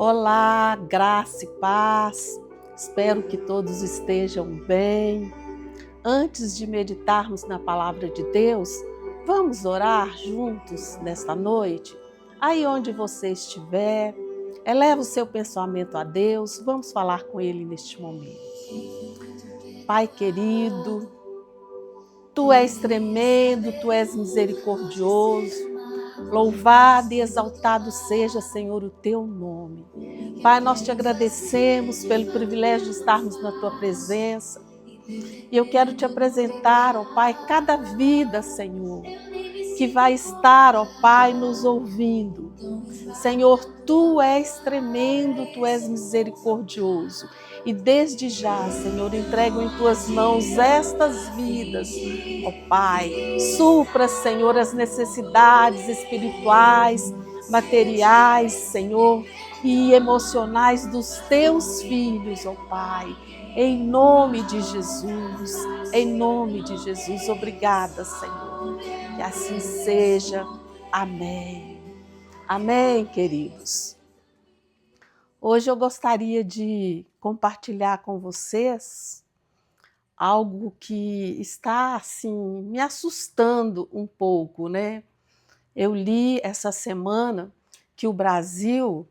Olá, graça e paz. Espero que todos estejam bem. Antes de meditarmos na palavra de Deus, vamos orar juntos nesta noite? Aí onde você estiver, eleva o seu pensamento a Deus, vamos falar com Ele neste momento. Pai querido, Tu és tremendo, Tu és misericordioso. Louvado e exaltado seja, Senhor, o Teu nome. Pai, nós te agradecemos pelo privilégio de estarmos na Tua presença. E eu quero te apresentar, ó Pai, cada vida, Senhor, que vai estar, ó Pai, nos ouvindo. Senhor, Tu és tremendo, Tu és misericordioso. E desde já, Senhor, entrego em Tuas mãos estas vidas, ó Pai. Supra, Senhor, as necessidades espirituais, materiais, Senhor, e emocionais dos Teus filhos, ó Pai. Em nome de Jesus, em nome de Jesus. Obrigada, Senhor. Que assim seja. Amém. Amém, queridos. Hoje eu gostaria de compartilhar com vocês algo que está, assim, me assustando um pouco, né? Eu li essa semana que o Brasil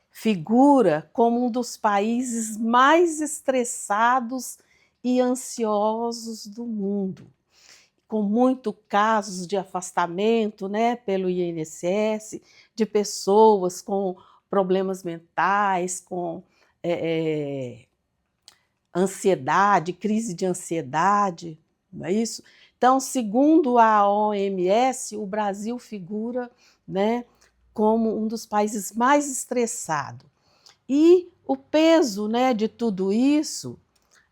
figura como um dos países mais estressados e ansiosos do mundo, com muitos casos de afastamento, né, pelo INSS, de pessoas com problemas mentais, com ansiedade, crise de ansiedade, não é isso? Então, segundo a OMS, o Brasil figura, né, como um dos países mais estressados. E o peso, né, de tudo isso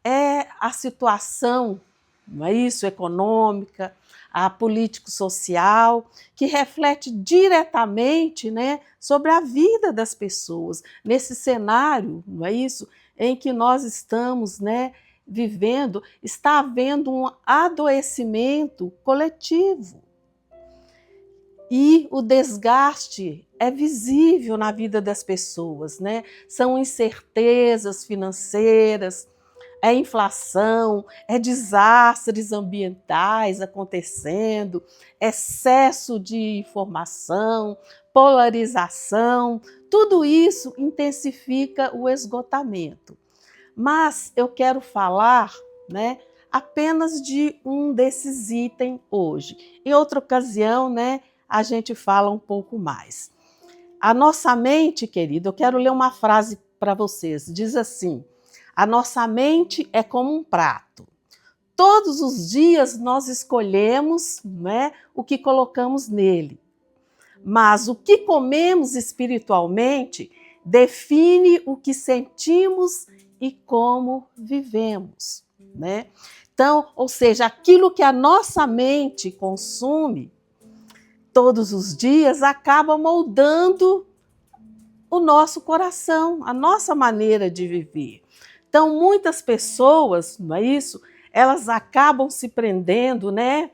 é a situação, não é isso, econômica, a político-social, que reflete diretamente, né, sobre a vida das pessoas, nesse cenário, não é isso, em que nós estamos, né, vivendo, está havendo um adoecimento coletivo. E o desgaste é visível na vida das pessoas, né? São incertezas financeiras, é inflação, é desastres ambientais acontecendo, excesso de informação, polarização, tudo isso intensifica o esgotamento. Mas eu quero falar, né, apenas de um desses itens hoje. Em outra ocasião, né, a gente fala um pouco mais. A nossa mente, querido, eu quero ler uma frase para vocês, diz assim: a nossa mente é como um prato. Todos os dias nós escolhemos, né, o que colocamos nele. Mas o que comemos espiritualmente define o que sentimos e como vivemos, né? Então, ou seja, aquilo que a nossa mente consome todos os dias acaba moldando o nosso coração, a nossa maneira de viver. Então, muitas pessoas, não é isso? Elas acabam se prendendo, né,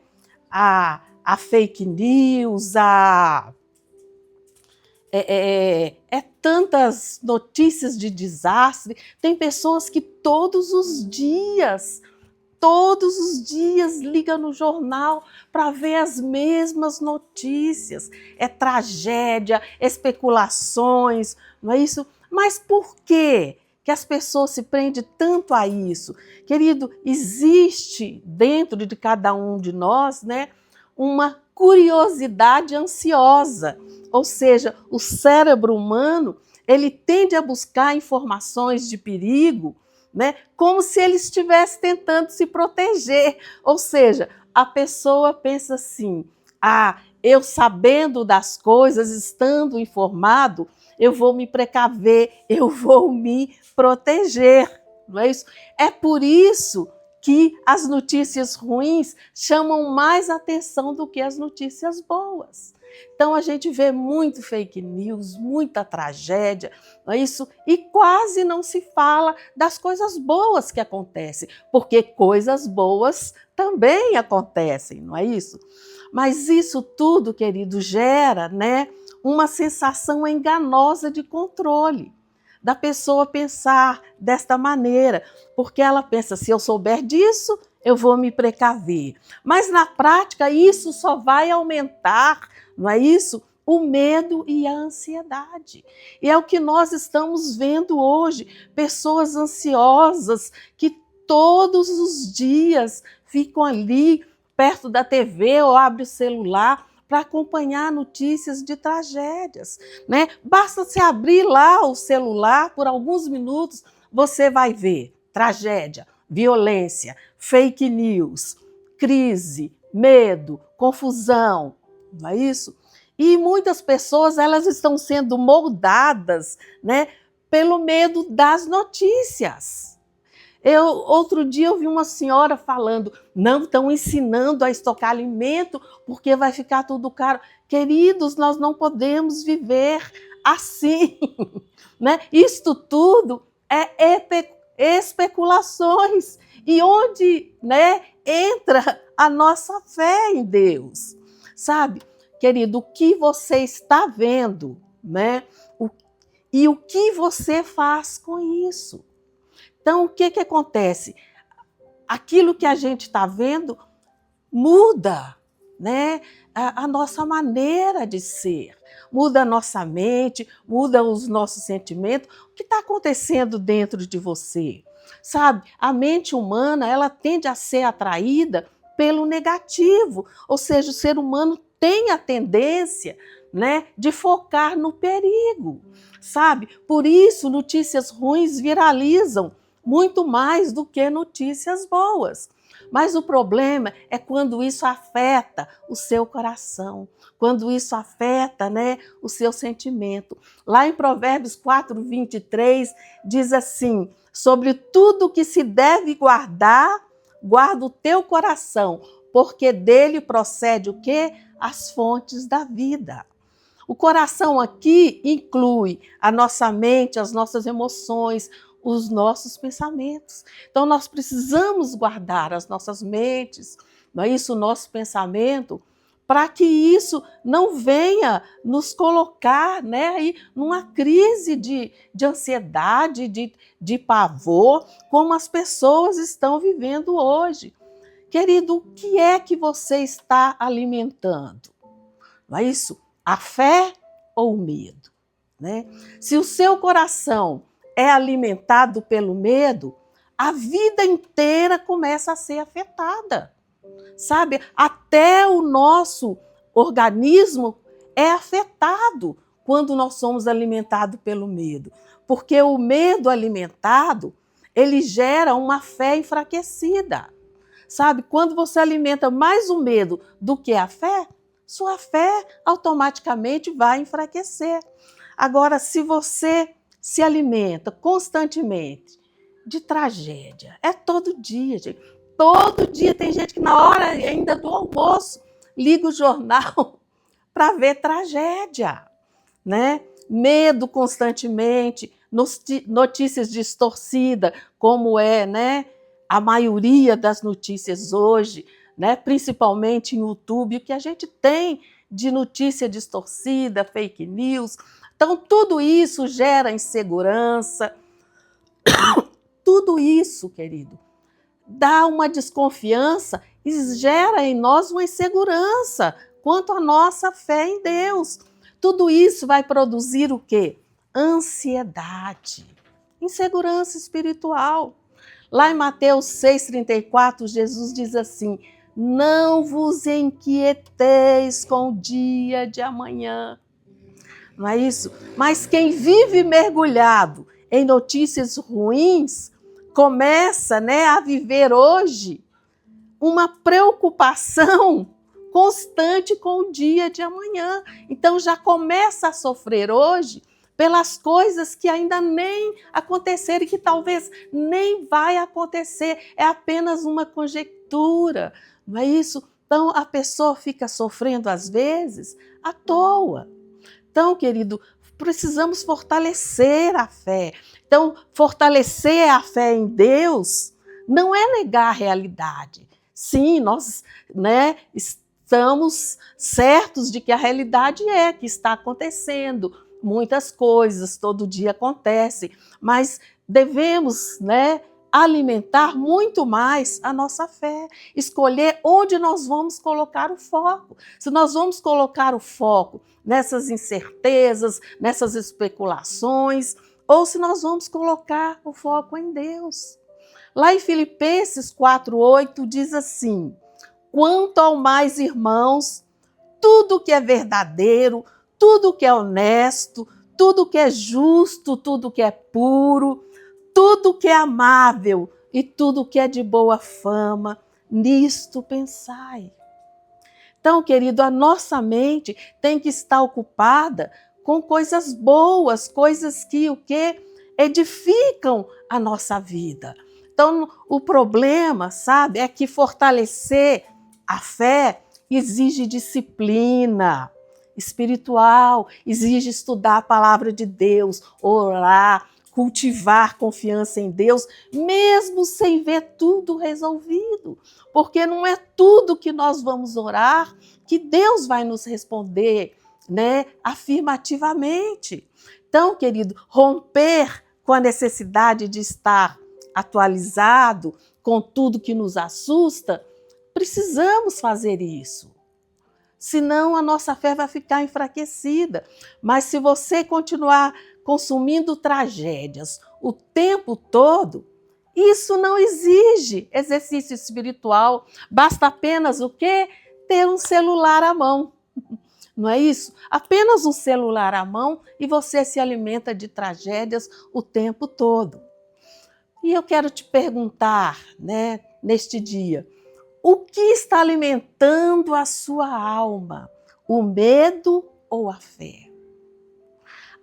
a fake news, tantas notícias de desastre. Tem pessoas que todos os dias ligam no jornal para ver as mesmas notícias. É tragédia, especulações, não é isso? Mas por quê que as pessoas se prendem tanto a isso? Querido, existe dentro de cada um de nós, né, uma curiosidade ansiosa. Ou seja, o cérebro humano, ele tende a buscar informações de perigo, né, como se ele estivesse tentando se proteger. Ou seja, a pessoa pensa assim: eu sabendo das coisas, estando informado, eu vou me precaver, eu vou me proteger. Não é isso? É por isso que as notícias ruins chamam mais atenção do que as notícias boas. Então a gente vê muito fake news, muita tragédia, não é isso? E quase não se fala das coisas boas que acontecem, porque coisas boas também acontecem, não é isso? Mas isso tudo, querido, gera, né, uma sensação enganosa de controle, da pessoa pensar desta maneira, porque ela pensa, se eu souber disso, eu vou me precaver. Mas na prática isso só vai aumentar, não é isso? O medo e a ansiedade. E é o que nós estamos vendo hoje, pessoas ansiosas que todos os dias ficam ali perto da TV ou abrem o celular para acompanhar notícias de tragédias, né? Basta se abrir lá o celular por alguns minutos, você vai ver tragédia, violência, fake news, crise, medo, confusão, não é isso? E muitas pessoas, elas estão sendo moldadas, né, pelo medo das notícias. Outro dia eu vi uma senhora falando, não estão ensinando a estocar alimento porque vai ficar tudo caro. Queridos, nós não podemos viver assim, né? Isto tudo é especulações. E onde, né, entra a nossa fé em Deus, sabe? Querido, o que você está vendo, né? E o que você faz com isso? Então, o que acontece? Aquilo que a gente está vendo muda, né? A nossa maneira de ser, muda a nossa mente, muda os nossos sentimentos. O que está acontecendo dentro de você? Sabe, a mente humana, ela tende a ser atraída pelo negativo, ou seja, o ser humano tem a tendência, né, de focar no perigo, sabe? Por isso, notícias ruins viralizam muito mais do que notícias boas. Mas o problema é quando isso afeta o seu coração, quando isso afeta, né, o seu sentimento. Lá em Provérbios 4:23 diz assim, sobre tudo que se deve guardar, guarda o teu coração, porque dele procede o quê? As fontes da vida. O coração aqui inclui a nossa mente, as nossas emoções, os nossos pensamentos. Então, nós precisamos guardar as nossas mentes, não é isso? O nosso pensamento, para que isso não venha nos colocar, né, aí numa crise de ansiedade, de pavor, como as pessoas estão vivendo hoje. Querido, o que é que você está alimentando? Não é isso? A fé ou o medo? Né? Se o seu coração é alimentado pelo medo, a vida inteira começa a ser afetada. Sabe? Até o nosso organismo é afetado quando nós somos alimentados pelo medo. Porque o medo alimentado, ele gera uma fé enfraquecida. Sabe? Quando você alimenta mais o medo do que a fé, sua fé automaticamente vai enfraquecer. Agora, se você se alimenta constantemente de tragédia, é todo dia, gente. Todo dia tem gente que na hora ainda do almoço liga o jornal para ver tragédia, né? Medo constantemente, notícias distorcidas, como é, né, a maioria das notícias hoje, né, principalmente em YouTube, o que a gente tem de notícia distorcida, fake news. Então, tudo isso gera insegurança, tudo isso, querido, dá uma desconfiança e gera em nós uma insegurança quanto à nossa fé em Deus. Tudo isso vai produzir o quê? Ansiedade, insegurança espiritual. Lá em Mateus 6,34, Jesus diz assim, não vos inquieteis com o dia de amanhã. Não é isso? Mas quem vive mergulhado em notícias ruins, começa, né, a viver hoje uma preocupação constante com o dia de amanhã. Então já começa a sofrer hoje pelas coisas que ainda nem aconteceram e que talvez nem vai acontecer. É apenas uma conjectura, não é isso? Então a pessoa fica sofrendo às vezes à toa. Então, querido, precisamos fortalecer a fé. Então, fortalecer a fé em Deus não é negar a realidade. Sim, nós, né, estamos certos de que a realidade é que está acontecendo muitas coisas, todo dia acontece, mas devemos, alimentar muito mais a nossa fé, escolher onde nós vamos colocar o foco. Se nós vamos colocar o foco nessas incertezas, nessas especulações, ou se nós vamos colocar o foco em Deus. Lá em Filipenses 4:8 diz assim: quanto ao mais, irmãos, tudo que é verdadeiro, tudo que é honesto, tudo que é justo, tudo que é puro, tudo que é amável e tudo que é de boa fama, nisto pensai. Então, querido, a nossa mente tem que estar ocupada com coisas boas, coisas que edificam a nossa vida. Então, o problema, sabe, é que fortalecer a fé exige disciplina espiritual, exige estudar a palavra de Deus, orar, cultivar confiança em Deus, mesmo sem ver tudo resolvido, porque não é tudo que nós vamos orar que Deus vai nos responder, afirmativamente. Então, querido, romper com a necessidade de estar atualizado com tudo que nos assusta, precisamos fazer isso. Senão a nossa fé vai ficar enfraquecida. Mas se você continuar consumindo tragédias o tempo todo, isso não exige exercício espiritual. Basta apenas o quê? Ter um celular à mão. Não é isso? Apenas um celular à mão e você se alimenta de tragédias o tempo todo. E eu quero te perguntar, neste dia, o que está alimentando a sua alma? O medo ou a fé?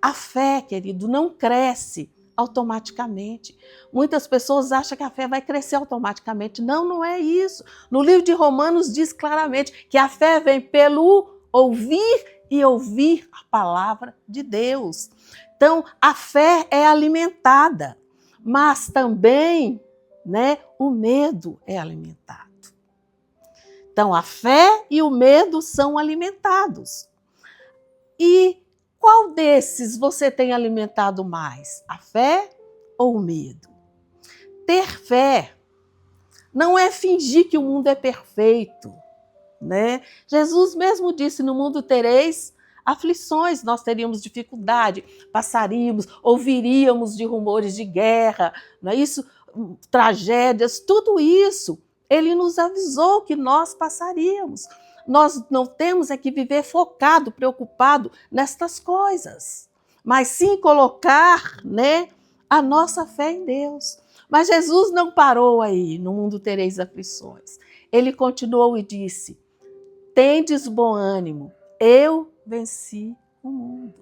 A fé, querido, não cresce automaticamente. Muitas pessoas acham que a fé vai crescer automaticamente. Não, não é isso. No livro de Romanos diz claramente que a fé vem pelo ouvir e ouvir a palavra de Deus. Então, a fé é alimentada, mas também, o medo é alimentado. Então, a fé e o medo são alimentados. E qual desses você tem alimentado mais? A fé ou o medo? Ter fé não é fingir que o mundo é perfeito, Jesus mesmo disse: no mundo tereis aflições, nós teríamos dificuldade, passaríamos, ouviríamos de rumores de guerra, não é isso? Tragédias, tudo isso. Ele nos avisou que nós passaríamos. Nós não temos que viver focado, preocupado nestas coisas, mas sim colocar, a nossa fé em Deus. Mas Jesus não parou aí, no mundo tereis aflições. Ele continuou e disse: tendes bom ânimo, eu venci o mundo.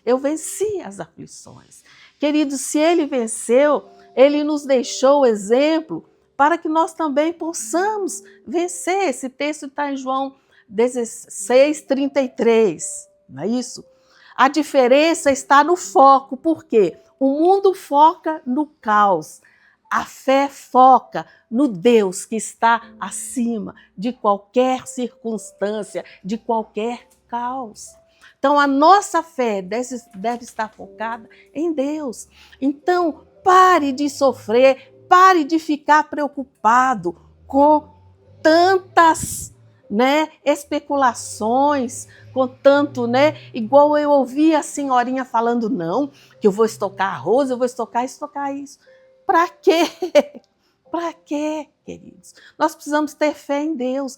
Eu venci as aflições. Querido, se ele venceu, ele nos deixou o exemplo para que nós também possamos vencer. Esse texto está em João 16:33, não é isso? A diferença está no foco, por quê? O mundo foca no caos, a fé foca no Deus que está acima de qualquer circunstância, de qualquer caos. Então, a nossa fé deve estar focada em Deus. Então, pare de sofrer, pare de ficar preocupado com tantas, especulações, com tanto, igual eu ouvi a senhorinha falando, não, que eu vou estocar arroz, eu vou estocar isso. Para quê? Para quê, queridos? Nós precisamos ter fé em Deus.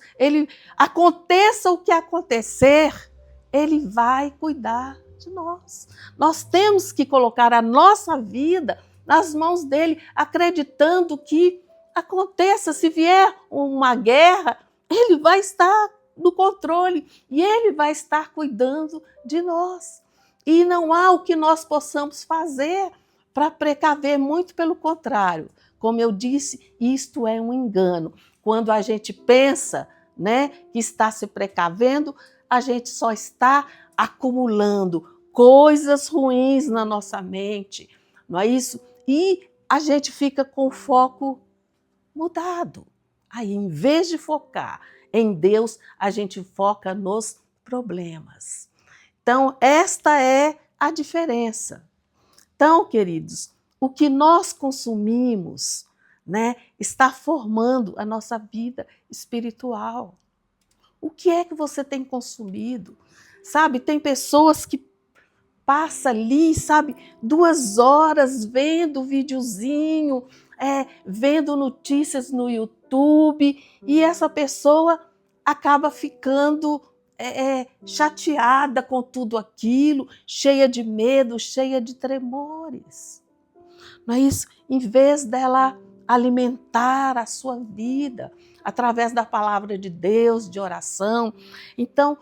Aconteça o que acontecer, Ele vai cuidar de nós. Nós temos que colocar a nossa vida nas mãos dele, acreditando que aconteça, se vier uma guerra, ele vai estar no controle e ele vai estar cuidando de nós. E não há o que nós possamos fazer para precaver, muito pelo contrário. Como eu disse, isto é um engano. Quando a gente pensa, que está se precavendo, a gente só está acumulando coisas ruins na nossa mente, não é isso? E a gente fica com o foco mudado. Aí, em vez de focar Em Deus, a gente foca nos problemas. Então, esta é a diferença. Então, queridos, o que nós consumimos, né, está formando a nossa vida espiritual. O que é que você tem consumido? Sabe, tem pessoas que passam ali, sabe, 2 horas vendo videozinho, vendo notícias no YouTube, e essa pessoa acaba ficando chateada com tudo aquilo, cheia de medo, cheia de tremores. Não é isso? Em vez dela alimentar a sua vida através da palavra de Deus, de oração. Então,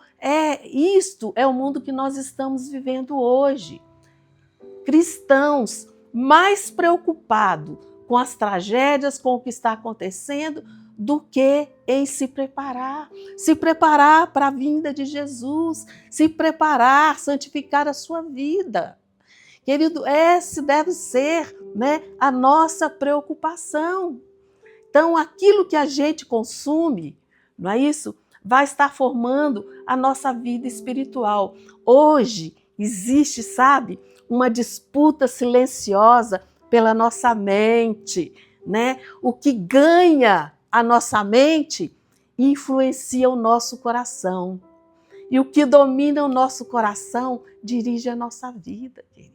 isto é o mundo que nós estamos vivendo hoje. Cristãos mais preocupados com as tragédias, com o que está acontecendo, do que em se preparar para a vinda de Jesus, se preparar, santificar a sua vida. Querido, essa deve ser, né, a nossa preocupação. Então, aquilo que a gente consome, não é isso? Vai estar formando a nossa vida espiritual. Hoje existe, sabe, uma disputa silenciosa pela nossa mente, né? O que ganha a nossa mente influencia o nosso coração. E o que domina o nosso coração dirige a nossa vida, querido.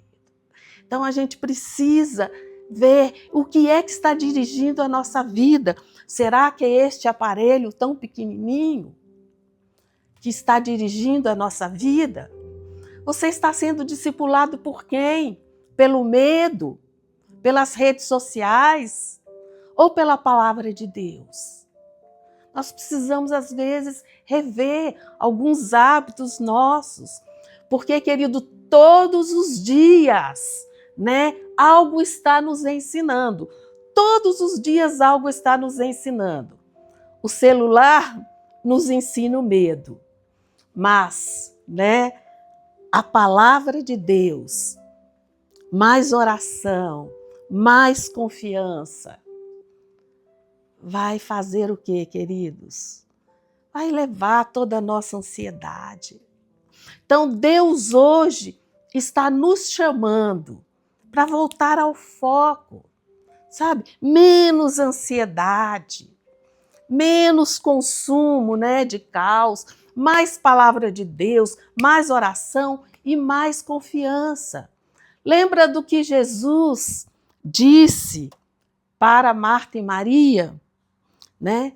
Então a gente precisa ver o que é que está dirigindo a nossa vida. Será que é este aparelho tão pequenininho que está dirigindo a nossa vida? Você está sendo discipulado por quem? Pelo medo? Pelas redes sociais? Ou pela palavra de Deus? Nós precisamos, às vezes, rever alguns hábitos nossos. Porque, querido, todos os dias, né, algo está nos ensinando. Todos os dias algo está nos ensinando. O celular nos ensina o medo. Mas, né, a palavra de Deus, mais oração, mais confiança, vai fazer o quê, queridos? Vai levar toda a nossa ansiedade. Então, Deus hoje está nos chamando para voltar ao foco, sabe? Menos ansiedade, menos consumo, né, de caos, mais palavra de Deus, mais oração e mais confiança. Lembra do que Jesus disse para Marta e Maria, né?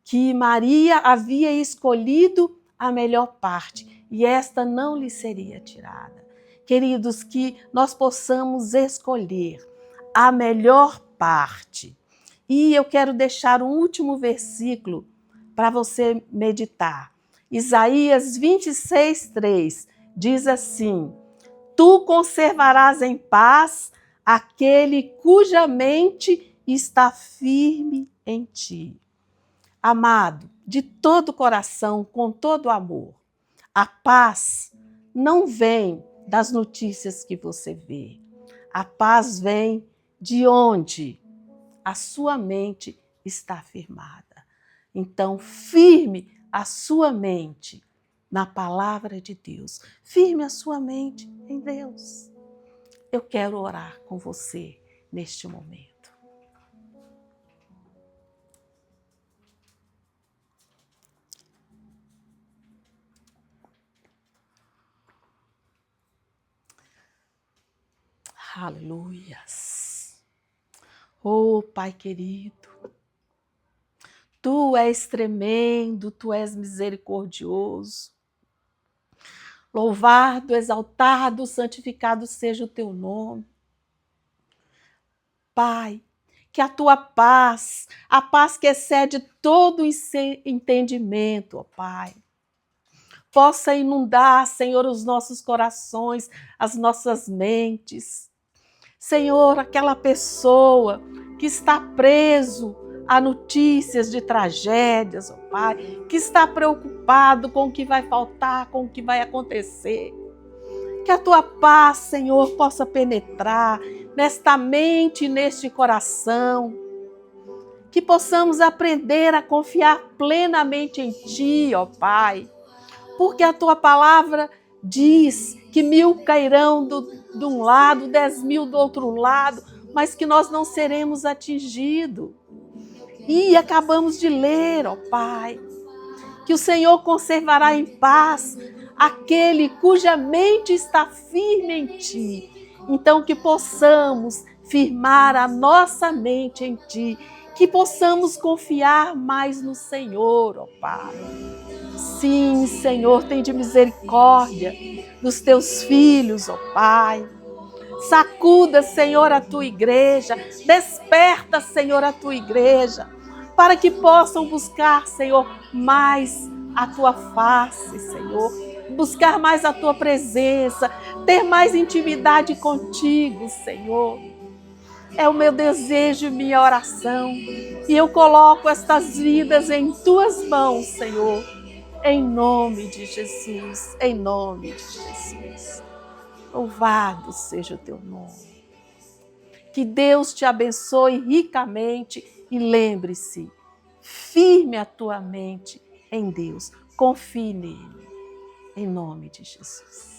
Que Maria havia escolhido a melhor parte e esta não lhe seria tirada. Queridos, que nós possamos escolher a melhor parte. E eu quero deixar um último versículo para você meditar. Isaías 26:3 diz assim: Tu conservarás em paz aquele cuja mente está firme em ti. Amado, de todo o coração, com todo o amor, a paz não vem das notícias que você vê. A paz vem de onde a sua mente está firmada. Então, firme a sua mente na palavra de Deus. Firme a sua mente em Deus. Eu quero orar com você neste momento. Aleluias. Oh, Pai querido, Tu és tremendo, Tu és misericordioso. Louvado, exaltado, santificado seja o Teu nome. Pai, que a Tua paz, a paz que excede todo entendimento, ó Pai, possa inundar, Senhor, os nossos corações, as nossas mentes. Senhor, aquela pessoa que está preso a notícias de tragédias, ó Pai, que está preocupado com o que vai faltar, com o que vai acontecer. Que a Tua paz, Senhor, possa penetrar nesta mente e neste coração. que possamos aprender a confiar plenamente em Ti, ó Pai, porque a Tua palavra diz que 1000 cairão de um lado, 10.000 do outro lado, mas que nós não seremos atingidos. E acabamos de ler, ó Pai, que o Senhor conservará em paz aquele cuja mente está firme em Ti. Então que possamos firmar a nossa mente em Ti, que possamos confiar mais no Senhor, ó Pai. Sim, Senhor, tem de misericórdia dos Teus filhos, ó Pai. Sacuda, Senhor, a Tua igreja, desperta, Senhor, a Tua igreja, para que possam buscar, Senhor, mais a Tua face, Senhor, buscar mais a Tua presença, ter mais intimidade contigo, Senhor. É o meu desejo e minha oração, e eu coloco estas vidas em Tuas mãos, Senhor, em nome de Jesus, em nome de Jesus. Louvado seja o Teu nome. Que Deus te abençoe ricamente e lembre-se, firme a tua mente em Deus, confie nele, em nome de Jesus.